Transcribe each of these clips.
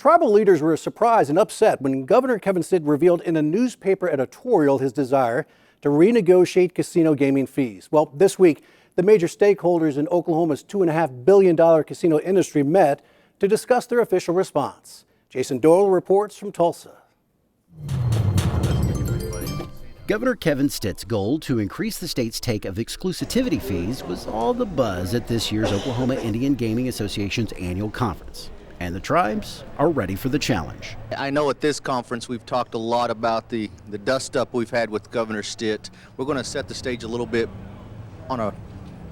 tribal leaders were surprised and upset when Governor Kevin Stitt revealed in a newspaper editorial his desire to renegotiate casino gaming fees. Well, this week, the major stakeholders in Oklahoma's $2.5 billion casino industry met to discuss their official response. Jason Doyle reports from Tulsa. Governor Kevin Stitt's goal to increase the state's take of exclusivity fees was all the buzz at this year's Oklahoma Indian Gaming Association's annual conference. And the tribes are ready for the challenge. I know at this conference we've talked a lot about the dust-up we've had with Governor Stitt. We're going to set the stage a little bit on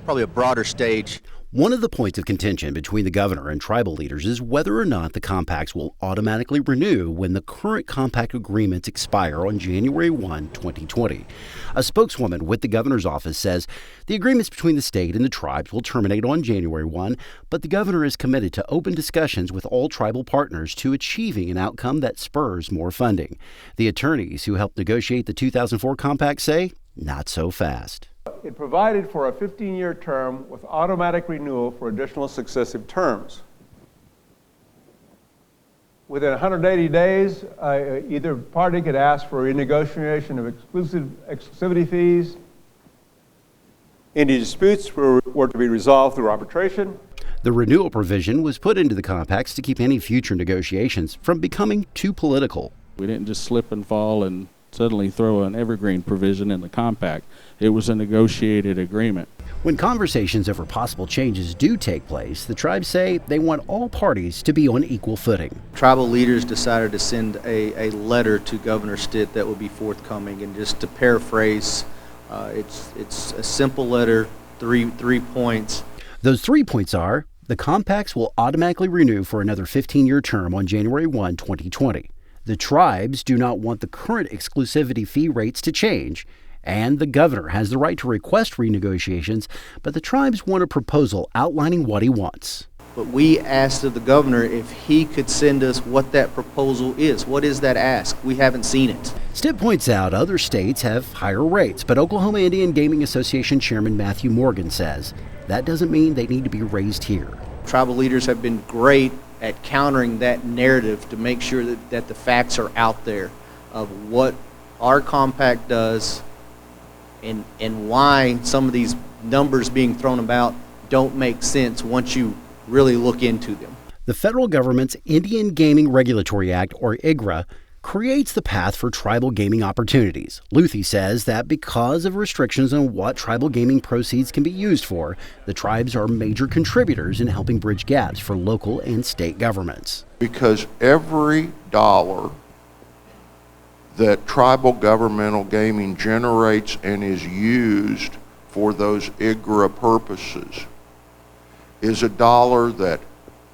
probably a broader stage. One of the points of contention between the governor and tribal leaders is whether or not the compacts will automatically renew when the current compact agreements expire on January 1, 2020. A spokeswoman with the governor's office says the agreements between the state and the tribes will terminate on January 1, but the governor is committed to open discussions with all tribal partners to achieving an outcome that spurs more funding. The attorneys who helped negotiate the 2004 compact say, not so fast. It provided for a 15-year term with automatic renewal for additional successive terms. Within 180 days, either party could ask for a renegotiation of exclusivity fees. Any disputes were to be resolved through arbitration. The renewal provision was put into the compacts to keep any future negotiations from becoming too political. We didn't just slip and fall and suddenly throw an evergreen provision in the compact. It was a negotiated agreement. When conversations over possible changes do take place, the tribes say they want all parties to be on equal footing. Tribal leaders decided to send a letter to Governor Stitt that will be forthcoming, and just to paraphrase, it's a simple letter, three points. Those 3 points are: the compacts will automatically renew for another 15-year term on January 1, 2020. The tribes do not want the current exclusivity fee rates to change, and the governor has the right to request renegotiations, but the tribes want a proposal outlining what he wants. But we asked of the governor if he could send us what that proposal is. What is that ask? We haven't seen it. Stitt points out other states have higher rates, but Oklahoma Indian Gaming Association Chairman Matthew Morgan says that doesn't mean they need to be raised here. Tribal leaders have been great at countering that narrative to make sure that the facts are out there of what our compact does and why some of these numbers being thrown about don't make sense once you really look into them. The federal government's Indian Gaming Regulatory Act, or IGRA, creates the path for tribal gaming opportunities. Luthi says that because of restrictions on what tribal gaming proceeds can be used for, the tribes are major contributors in helping bridge gaps for local and state governments. Because every dollar that tribal governmental gaming generates and is used for those IGRA purposes is a dollar that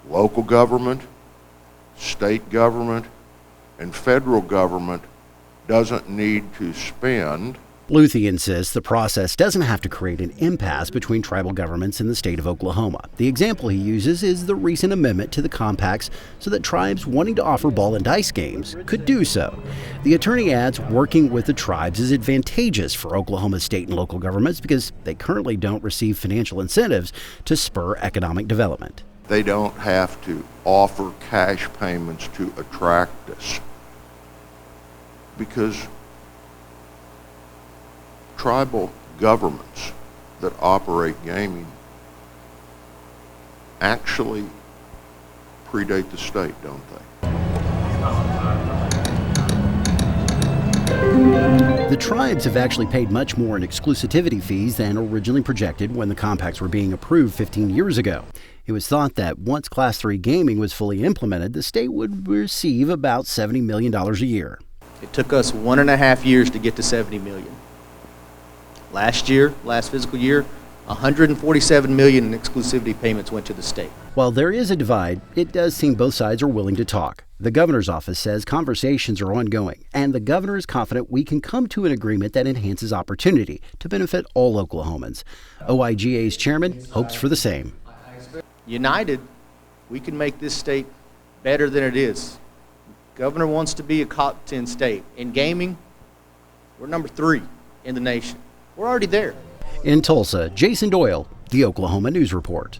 local government, state government, and federal government doesn't need to spend. Luthi insists the process doesn't have to create an impasse between tribal governments in the state of Oklahoma. The example he uses is the recent amendment to the compacts so that tribes wanting to offer ball and dice games could do so. The attorney adds working with the tribes is advantageous for Oklahoma's state and local governments because they currently don't receive financial incentives to spur economic development. They don't have to offer cash payments to attract us, because tribal governments that operate gaming actually predate the state, don't they? The tribes have actually paid much more in exclusivity fees than originally projected when the compacts were being approved 15 years ago. It was thought that once Class 3 gaming was fully implemented, the state would receive about $70 million a year. It took us 1.5 years to get to $70 million. Last fiscal year, $147 million in exclusivity payments went to the state. While there is a divide, it does seem both sides are willing to talk. The governor's office says conversations are ongoing, and the governor is confident we can come to an agreement that enhances opportunity to benefit all Oklahomans. OIGA's chairman hopes for the same. United, we can make this state better than it is. Governor wants to be a top 10 state. In gaming, we're number 3 in the nation. We're already there. In Tulsa, Jason Doyle, the Oklahoma News Report.